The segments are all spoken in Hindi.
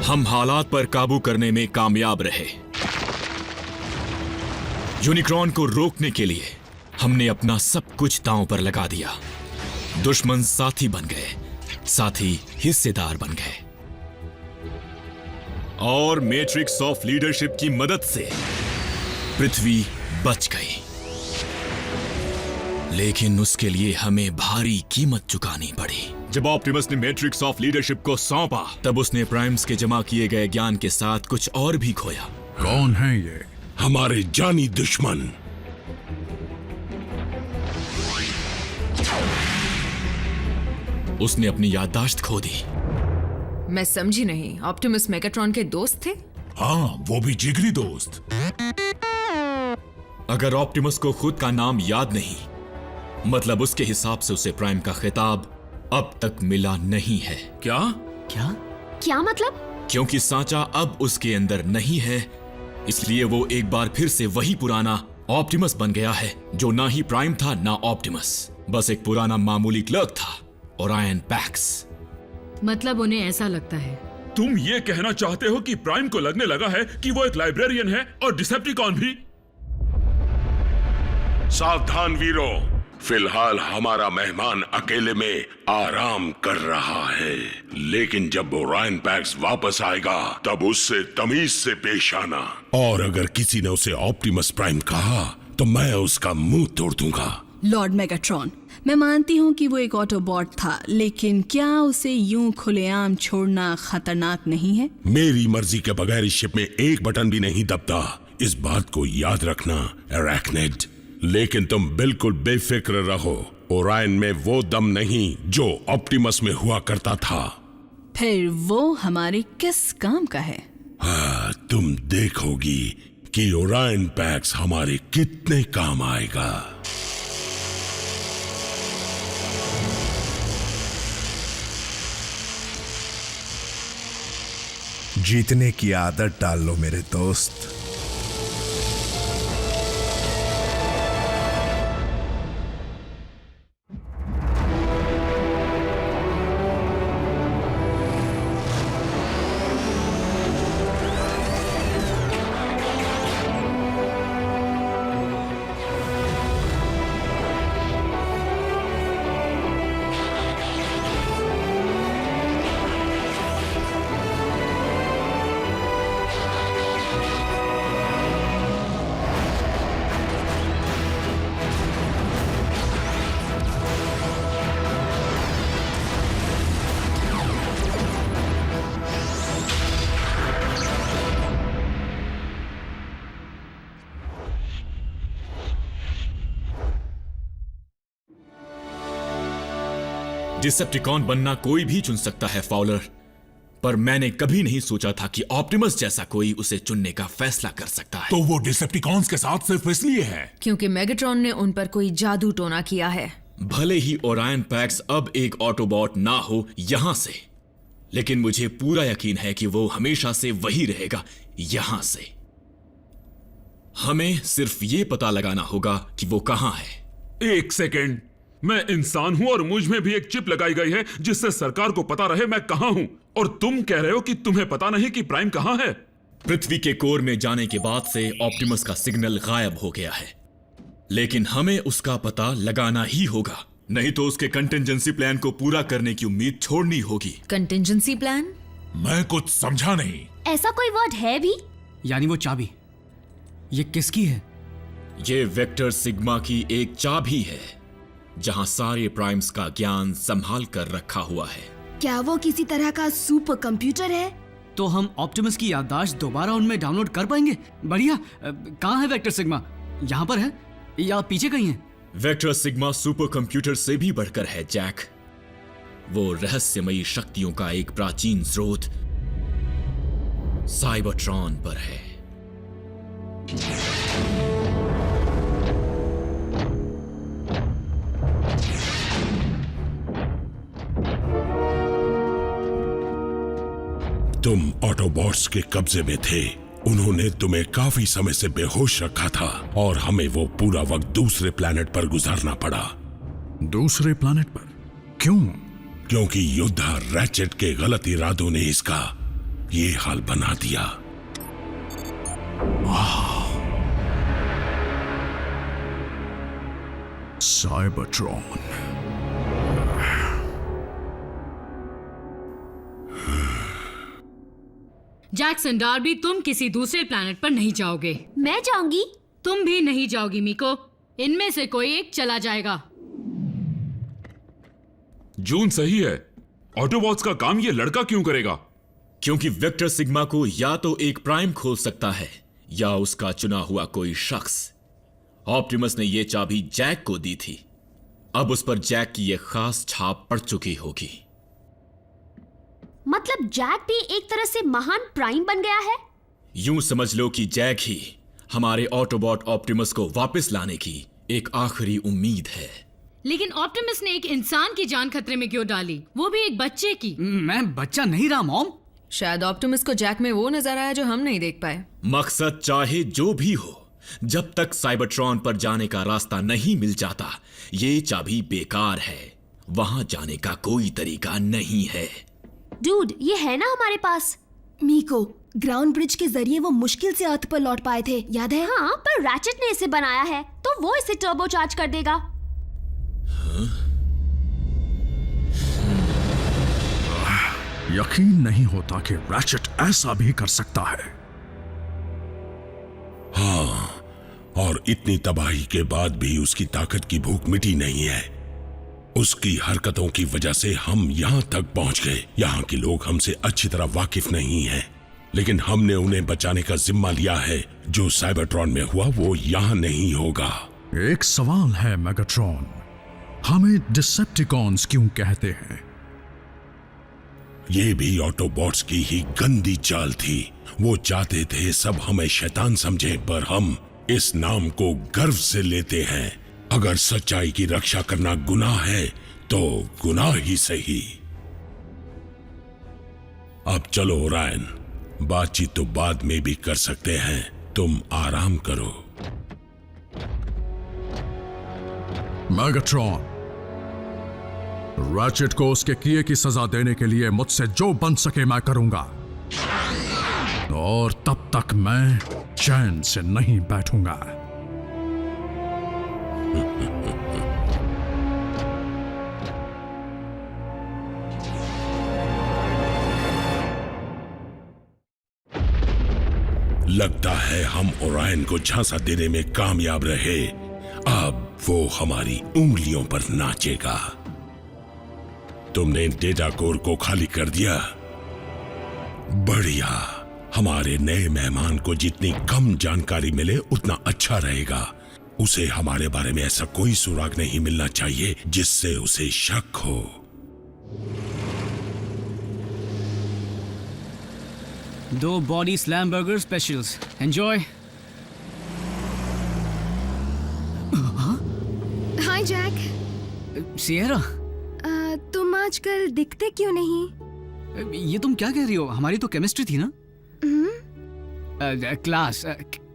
हम हालात पर काबू करने में कामयाब रहे। यूनिक्रॉन को रोकने के लिए हमने अपना सब कुछ दांव पर लगा दिया। दुश्मन साथी बन गए, साथी हिस्सेदार बन गए, और मैट्रिक्स ऑफ लीडरशिप की मदद से पृथ्वी बच गई। लेकिन उसके लिए हमें भारी कीमत चुकानी पड़ी। जब ऑप्टिमस ने मैट्रिक्स ऑफ लीडरशिप को सौंपा, तब उसने प्राइम्स के जमा किए गए ज्ञान के साथ कुछ और भी खोया। कौन है ये? हमारे जानी दुश्मन। उसने अपनी याददाश्त खो दी। मैं समझी नहीं, ऑप्टिमस मेगाट्रॉन के दोस्त थे? हाँ, वो भी जिगरी दोस्त। अगर ऑप्टिमस को खुद का नाम याद नहीं, मतलब उसके हिसाब से उसे प्राइम का खिताब अब तक मिला नहीं है। क्या? क्या मतलब? क्योंकि सांचा अब उसके अंदर नहीं है, इसलिए वो एक बार फिर से वही पुराना ऑप्टिमस बन गया है, जो ना ही प्राइम था ना ऑप्टिमस, बस एक पुराना मामूली क्लर्क था, ओरायन पैक्स। मतलब उन्हें ऐसा लगता है। तुम ये कहना चाहते हो कि प्राइम को लगने लगा है कि वो एक लाइब्रेरियन है और डिसेप्टिकॉन भी? सावधान वीरों, फिलहाल हमारा मेहमान अकेले में आराम कर रहा है, लेकिन जब ओरायन पैक्स वापस आएगा तब उससे तमीज से पेश आना। और अगर किसी ने उसे ऑप्टिमस प्राइम कहा तो मैं उसका मुंह तोड़ दूंगा। लॉर्ड मेगाट्रॉन, मैं मानती हूँ कि वो एक ऑटोबॉट था, लेकिन क्या उसे यूं खुलेआम छोड़ना खतरनाक नहीं है? मेरी मर्जी के बगैर इस शिप में एक बटन भी नहीं दबता, इस बात को याद रखना एराक्निड। लेकिन तुम बिल्कुल बेफिक्र रहो, ओरायन में वो दम नहीं जो ऑप्टिमस में हुआ करता था। फिर वो हमारे किस काम का है? हाँ, तुम देखोगी कि ओरायन पैक्स हमारे कितने काम आएगा। जीतने की आदत डाल लो मेरे दोस्त। डिसेप्टिकॉन बनना कोई भी चुन सकता है फाउलर, पर मैंने कभी नहीं सोचा था कि ऑप्टिमस जैसा कोई उसे चुनने का फैसला कर सकता है। तो वो डिसेप्टिकॉन्स के साथ सिर्फ इसलिए है क्योंकि मेगाट्रॉन ने उन पर कोई जादू टोना किया है। भले ही ओरायन पैक्स अब एक ऑटोबॉट ना हो यहां से, लेकिन मुझे पूरा यकीन है कि वो हमेशा से वही रहेगा यहां से। हमें सिर्फ ये पता लगाना होगा कि वो कहां है। एक सेकेंड, मैं इंसान हूं और मुझ में भी एक चिप लगाई गई है जिससे सरकार को पता रहे मैं कहां हूं, और तुम कह रहे हो कि तुम्हें पता नहीं कि प्राइम कहां है। पृथ्वी के कोर में जाने के बाद से ऑप्टिमस का सिग्नल गायब हो गया है, लेकिन हमें उसका पता लगाना ही होगा, नहीं तो उसके कंटिजेंसी प्लान को पूरा करने की उम्मीद छोड़नी होगी। Contingency plan? मैं कुछ समझा नहीं। ऐसा कोई वर्ड है भी? यानी वो चाबी, ये किसकी है? ये वेक्टर सिग्मा की एक चाबी है, जहां सारे प्राइम्स का ज्ञान संभाल कर रखा हुआ है। क्या वो किसी तरह का सुपर कंप्यूटर है? तो हम ऑप्टिमस की याददाश्त दोबारा उनमें डाउनलोड कर पाएंगे? बढ़िया। कहाँ है वेक्टर सिग्मा? यहाँ पर है या पीछे कहीं है? वेक्टर सिग्मा सुपर कंप्यूटर से भी बढ़कर है जैक। वो रहस्यमयी शक्तियों का एक प्राचीन स्रोत साइबरट्रॉन पर है। तुम ऑटोबॉट्स के कब्जे में थे, उन्होंने तुम्हें काफी समय से बेहोश रखा था और हमें वो पूरा वक्त दूसरे प्लेनेट पर गुजारना पड़ा। दूसरे प्लेनेट पर? क्यों? क्योंकि योद्धा रैचेट के गलत इरादों ने इसका ये हाल बना दिया। साइबरट्रॉन, जैक्सन डार्बी, तुम किसी दूसरे प्लैनेट पर नहीं जाओगे। मैं जाऊंगी। तुम भी नहीं जाओगी मीको। इनमें से कोई एक चला जाएगा। जून सही है। ऑटोबॉट्स का काम ये लड़का क्यों करेगा? क्योंकि वेक्टर सिग्मा को या तो एक प्राइम खोल सकता है या उसका चुना हुआ कोई शख्स। ऑप्टिमस ने यह चाबी जैक को दी थी। अब उस पर जैक की यह खास छाप पड़ चुकी होगी। मतलब जैक भी एक तरह से महान प्राइम बन गया है। यूं समझ लो कि जैक ही हमारे ऑटोबॉट ऑप्टिमस को वापस लाने की एक आखिरी उम्मीद है। लेकिन ऑप्टिमस ने एक इंसान की जान खतरे में क्यों डाली, वो भी एक बच्चे की? मैं बच्चा नहीं रहा मॉम। शायद ऑप्टिमस को जैक में वो नजर आया जो हम नहीं देख पाए। मकसद चाहे जो भी हो, जब तक साइबरट्रॉन पर जाने का रास्ता नहीं मिल जाता, ये चाबी बेकार है। वहां जाने का कोई तरीका नहीं है। डूड, ये है ना हमारे पास। मीको, ग्राउंड ब्रिज के जरिए वो मुश्किल से अर्थ पर लौट पाए थे, याद है? हाँ, पर रैचेट ने इसे बनाया है तो वो इसे टर्बो चार्ज कर देगा। यकीन नहीं होता कि रैचेट ऐसा भी कर सकता है। हाँ, और इतनी तबाही के बाद भी उसकी ताकत की भूख मिटी नहीं है। उसकी हरकतों की वजह से हम यहां तक पहुंच गए। यहां के लोग हमसे अच्छी तरह वाकिफ नहीं हैं, लेकिन हमने उन्हें बचाने का जिम्मा लिया है। जो साइबरट्रॉन में हुआ वो यहां नहीं होगा। एक सवाल है मेगाट्रॉन, हमें डिसेप्टिकॉन्स क्यों कहते हैं? ये भी ऑटोबॉट्स की ही गंदी चाल थी। वो चाहते थे सब हमें शैतान समझें, पर हम इस नाम को गर्व से लेते हैं। अगर सच्चाई की रक्षा करना गुनाह है तो गुनाह ही सही। अब चलो ओरायन, बातचीत तो बाद में भी कर सकते हैं। तुम आराम करो। मेगाट्रॉन, रैचेट को उसके किए की सजा देने के लिए मुझसे जो बन सके मैं करूंगा, और तब तक मैं चैन से नहीं बैठूंगा। लगता है हम ओरायन को झांसा देने में कामयाब रहे। अब वो हमारी उंगलियों पर नाचेगा। तुमने डेटा कोर को खाली कर दिया? बढ़िया। हमारे नए मेहमान को जितनी कम जानकारी मिले उतना अच्छा रहेगा। उसे हमारे बारे में ऐसा कोई सुराग नहीं मिलना चाहिए जिससे उसे शक हो। दो body slam burger specials, enjoy. Hi Jack. Sierra, तुम आजकल दिखते क्यों नहीं? ये तुम क्या कह रही हो? हमारी तो केमिस्ट्री थी ना? Class,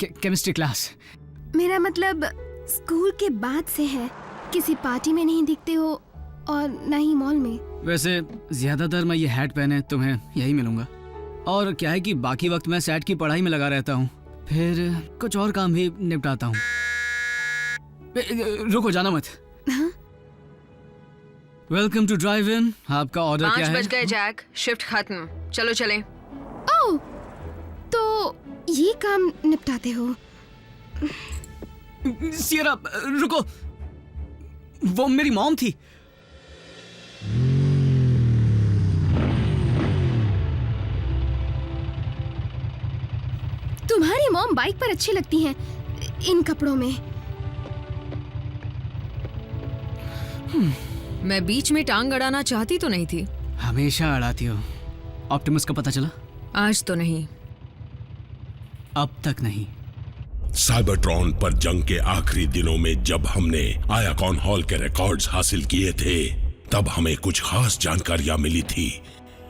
chemistry class. मेरा मतलब स्कूल के बाद से है। किसी पार्टी में नहीं दिखते हो और न ही मॉल में। वैसे ज्यादातर मैं ये हैट पहने तुम्हें यही मिलूंगा। और क्या है कि बाकी वक्त मैं सेट की पढ़ाई में लगा रहता हूँ, फिर कुछ और काम भी निपटाता हूँ। रुको, जाना मत। Welcome to drive in. आपका ऑर्डर क्या है? 5 बज गए जैक, शिफ्ट खत्म, चलो चलें। ओह, तो ये काम निपटाते हो? सियरा, रुको, वो मेरी मॉम थी। तुम्हारी मॉम बाइक पर अच्छी लगती हैं इन कपड़ों में। मैं बीच में टांग अड़ाना चाहती तो नहीं थी। हमेशा अड़ाती हो। ऑप्टिमस का पता चला? आज तो नहीं। अब तक नहीं। साइबरट्रॉन पर जंग के आखिरी दिनों में जब हमने आयाकॉन हॉल के रिकॉर्ड्स हासिल किए थे, तब हमें कुछ खास जानकारियां मिली थी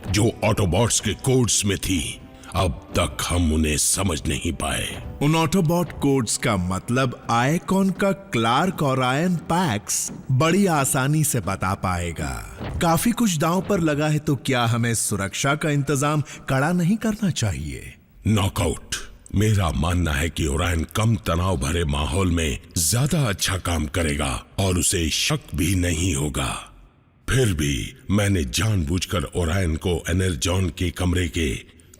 जो ऑटोबॉट्स के कोड्स में थी। अब तक हम उन्हें समझ नहीं पाए। उन ऑटोबॉट कोड्स का मतलब आयकॉन का क्लार्क और आयन पैक्स बड़ी आसानी से बता पाएगा। काफी कुछ दांव पर लगा है, तो क्या हमें सुरक्षा का इंतजाम कड़ा नहीं करना चाहिए? नॉकआउट। मेरा मानना है कि ओरायन कम तनाव भरे माहौल में ज्यादा अच्छा काम करेगा और उसे शक भी नहीं होगा। फिर भी मैंने जानबूझकर ओरायन को एनर्जॉन के कमरे के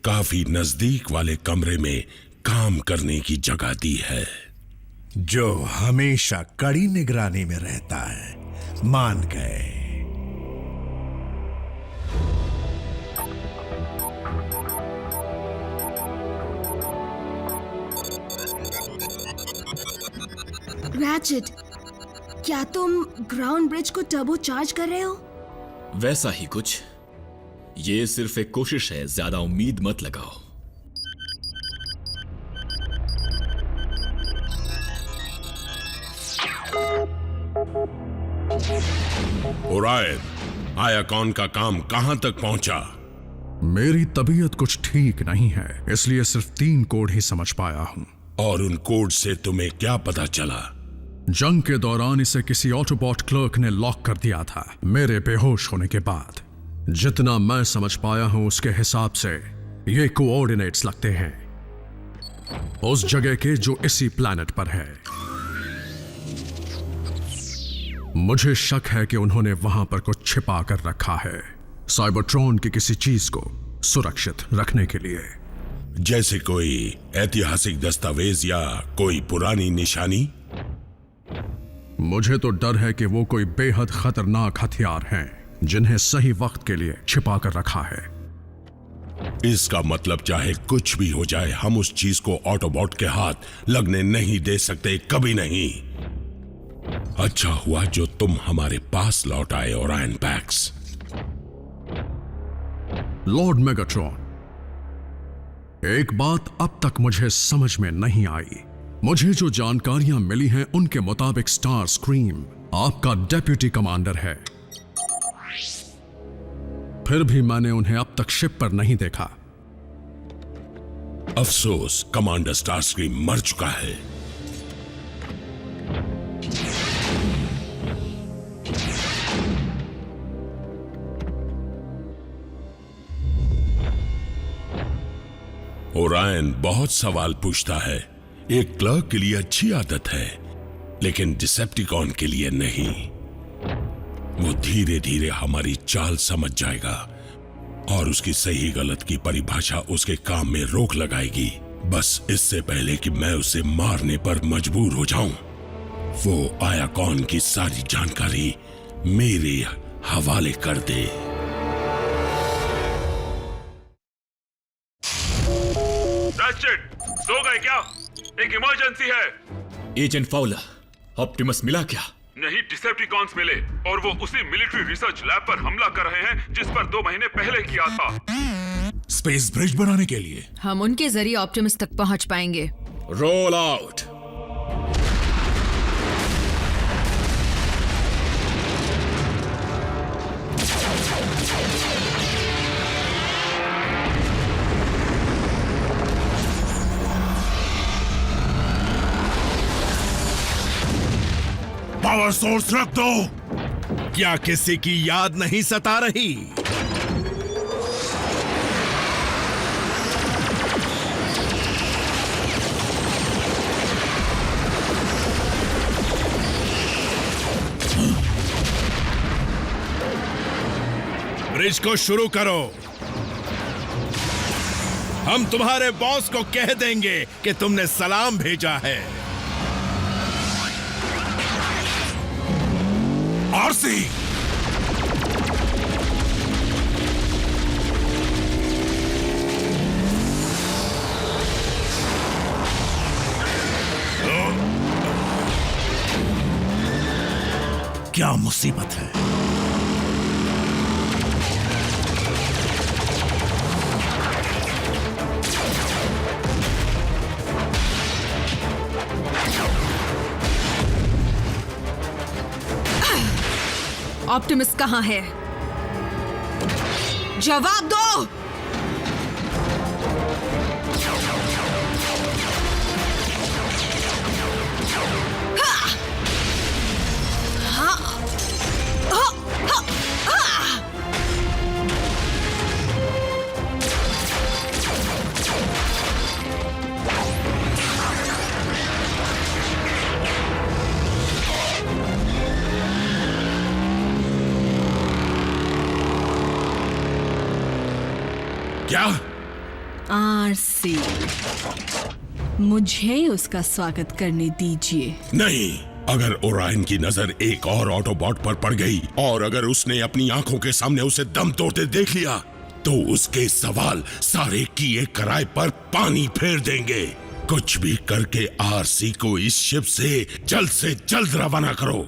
काफी नजदीक वाले कमरे में काम करने की जगह दी है, जो हमेशा कड़ी निगरानी में रहता है। मान गए। रैचेट, क्या तुम ग्राउंड ब्रिज को टर्बो चार्ज कर रहे हो? वैसा ही कुछ। ये सिर्फ एक कोशिश है, ज्यादा उम्मीद मत लगाओ। ओरायन, आयाकॉन का काम कहां तक पहुंचा? मेरी तबीयत कुछ ठीक नहीं है, इसलिए सिर्फ 3 कोड ही समझ पाया हूं। और उन कोड से तुम्हें क्या पता चला? जंग के दौरान इसे किसी ऑटोबॉट क्लर्क ने लॉक कर दिया था, मेरे बेहोश होने के बाद। जितना मैं समझ पाया हूं उसके हिसाब से ये कोऑर्डिनेट्स लगते हैं उस जगह के जो इसी प्लैनेट पर है। मुझे शक है कि उन्होंने वहां पर कुछ छिपा कर रखा है, साइबरट्रॉन की किसी चीज को सुरक्षित रखने के लिए। जैसे कोई ऐतिहासिक दस्तावेज या कोई पुरानी निशानी? मुझे तो डर है कि वो कोई बेहद खतरनाक हथियार हैं जिन्हें सही वक्त के लिए छिपा कर रखा है। इसका मतलब चाहे कुछ भी हो जाए, हम उस चीज को ऑटोबॉट के हाथ लगने नहीं दे सकते, कभी नहीं। अच्छा हुआ जो तुम हमारे पास लौट आए, ओरायन पैक्स। लॉर्ड मेगाट्रॉन, एक बात अब तक मुझे समझ में नहीं आई। मुझे जो जानकारियां मिली हैं उनके मुताबिक स्टार स्क्रीम आपका डेप्यूटी कमांडर है, फिर भी मैंने उन्हें अब तक शिप पर नहीं देखा। अफसोस, कमांडर स्टार स्क्रीम मर चुका है। ओरायन बहुत सवाल पूछता है। एक क्लर्क के लिए अच्छी आदत है, लेकिन डिसेप्टिकॉन के लिए नहीं। वो धीरे धीरे हमारी चाल समझ जाएगा और उसकी सही गलत की परिभाषा उसके काम में रोक लगाएगी, बस इससे पहले कि मैं उसे मारने पर मजबूर हो जाऊं। वो आयाकॉन की सारी जानकारी मेरे हवाले कर दे। सो गए क्या? एक इमरजेंसी है। एजेंट फाउलर, ऑप्टिमस मिला क्या? नहीं, डिसेप्टिकॉन्स मिले और वो उसी मिलिट्री रिसर्च लैब पर हमला कर रहे हैं जिस पर 2 महीने पहले किया था। स्पेस ब्रिज बनाने के लिए हम उनके जरिए ऑप्टिमस तक पहुंच पाएंगे। Roll out. पावर सोर्स रख दो। क्या किसी की याद नहीं सता रही? ब्रिज को शुरू करो। हम तुम्हारे बॉस को कह देंगे कि तुमने सलाम भेजा है। आरसी, क्या मुसीबत है? ऑप्टिमस कहाँ है? जवाब दो। क्या? आरसी, मुझे उसका स्वागत करने दीजिए। नहीं, अगर ओरायन की नजर एक और ऑटोबॉट पर पड़ गई और अगर उसने अपनी आंखों के सामने उसे दम तोड़ते देख लिया तो उसके सवाल सारे किए कराए पर पानी फेर देंगे। कुछ भी करके आरसी को इस शिप से जल्द रवाना करो।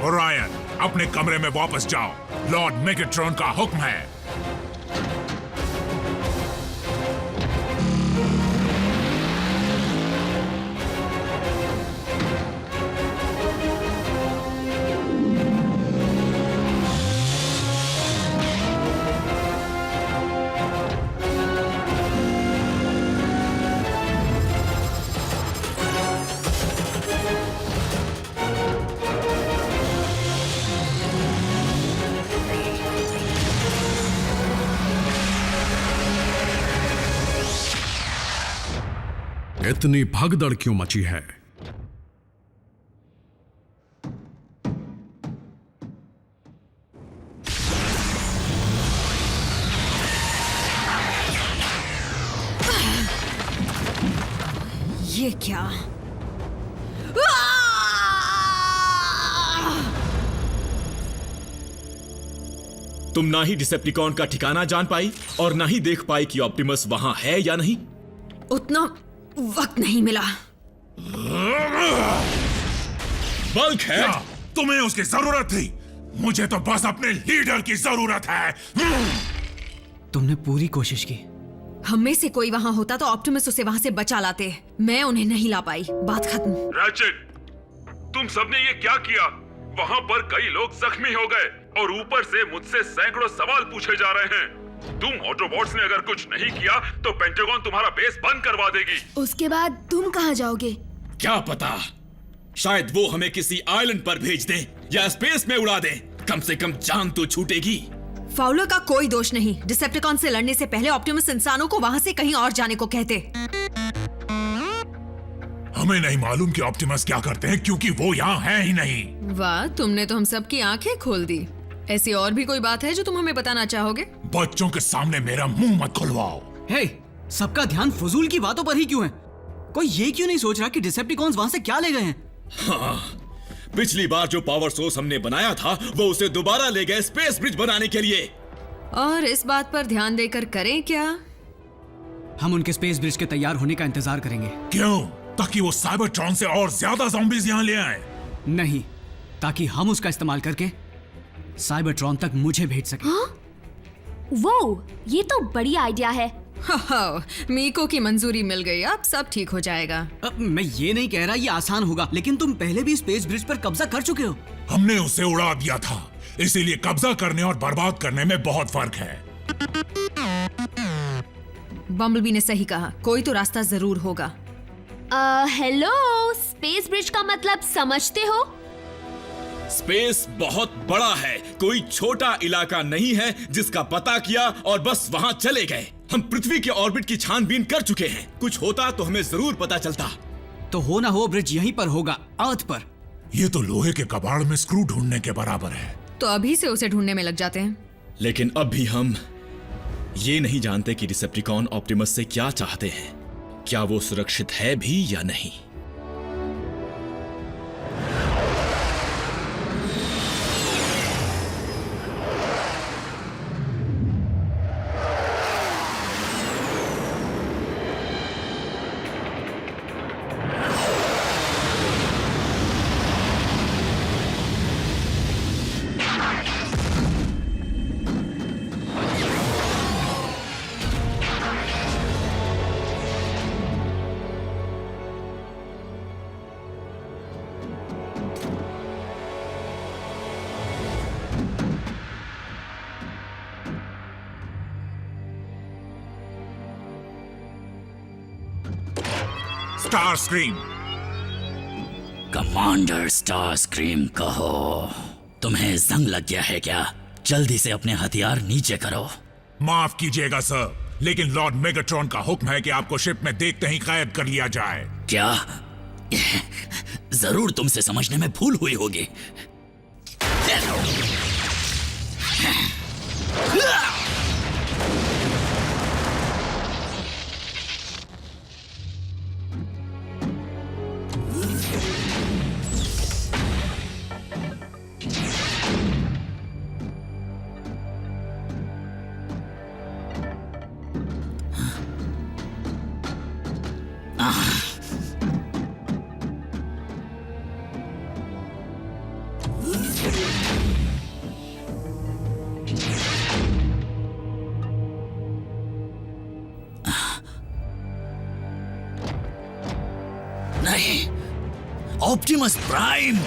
ओरायन, अपने कमरे में वापस जाओ। लॉर्ड मेगाट्रॉन का हुक्म है। इतनी भगदड़ क्यों मची है? ये क्या? तुम ना ही डिसेप्टिकॉन का ठिकाना जान पाई और ना ही देख पाई कि ऑप्टिमस वहां है या नहीं। उतना वक्त नहीं मिला। बल्क है। क्या तुम्हें उसकी जरूरत थी? मुझे तो बस अपने लीडर की जरूरत है। तुमने पूरी कोशिश की। हम में से कोई वहां होता तो ऑप्टिमस उसे वहां से बचा लाते। मैं उन्हें नहीं ला पाई। बात खत्म। रैचेट, तुम सबने ये क्या किया? वहां पर कई लोग जख्मी हो गए और ऊपर से मुझसे सैकड़ों सवाल पूछे जा रहे हैं। तुम ऑटोबॉट्स ने अगर कुछ नहीं किया तो पेंटागन तुम्हारा बेस बंद करवा देगी। उसके बाद तुम कहाँ जाओगे? क्या पता, शायद वो हमें किसी आइलैंड पर भेज दें या स्पेस में उड़ा दें। कम से कम जान तो छूटेगी। फाउलर का कोई दोष नहीं। डिसेप्टिकॉन से लड़ने से पहले ऑप्टिमस इंसानों को वहां से कहीं और जाने को कहते। हमें नहीं मालूम कि ऑप्टिमस क्या करते हैं क्योंकि वो यहाँ है ही नहीं। वाह, तुमने तो हम सबकी आंखें खोल दी। ऐसी और भी कोई बात है जो तुम हमें बताना चाहोगे? बच्चों के सामने मेरा मुंह मत खुलवाओ। हे, सबका ध्यान फजूल की बातों पर ही क्यों है? कोई ये क्यों नहीं सोच रहा कि डिसेप्टिकॉन्स वहां से क्या ले गए हैं? हाँ, पिछली बार जो पावर सोर्स हमने बनाया था वो उसे दोबारा ले गए स्पेस ब्रिज बनाने के लिए। और इस बात पर ध्यान देकर करें क्या? हम उनके स्पेस ब्रिज के तैयार होने का इंतजार करेंगे। क्यों? ताकि वो साइबरट्रॉन से और ज्यादा ज़ॉम्बीज़ यहाँ ले आए। नहीं, ताकि हम उसका इस्तेमाल करके साइबरट्रॉन तक मुझे भेज सके। वो ये तो बड़ी आइडिया है। मीको की मंजूरी मिल गई, अब सब ठीक हो जाएगा। मैं ये नहीं कह रहा ये आसान होगा, लेकिन तुम पहले भी स्पेस ब्रिज पर कब्जा कर चुके हो। हमने उसे उड़ा दिया था, इसीलिए कब्जा करने और बर्बाद करने में बहुत फर्क है। बम्बलबी ने सही कहा, कोई तो रास्ता जरूर होगा। हेलो, स्पेस ब्रिज का मतलब समझते हो? स्पेस बहुत बड़ा है, कोई छोटा इलाका नहीं है जिसका पता किया और बस वहां चले गए। हम पृथ्वी के ऑर्बिट की छानबीन कर चुके हैं। कुछ होता तो हमें जरूर पता चलता। तो हो ना हो ब्रिज यहीं पर होगा, अर्थ पर। ये तो लोहे के कबाड़ में स्क्रू ढूंढने के बराबर है। तो अभी से उसे ढूंढने में लग जाते हैं। लेकिन अब भी हम ये नहीं जानते कि डिसेप्टिकॉन ऑप्टिमस से क्या चाहते हैं। क्या वो सुरक्षित है भी या नहीं। Star scream. Commander star scream कहो, तुम्हें जंग लग गया है क्या? जल्दी से अपने हथियार नीचे करो। माफ कीजिएगा सर, लेकिन लॉर्ड मेगाट्रॉन का हुक्म है कि आपको शिप में देखते ही कैद कर लिया जाए। क्या? जरूर तुमसे समझने में भूल हुई होगी। नहीं, ऑप्टिमस प्राइम।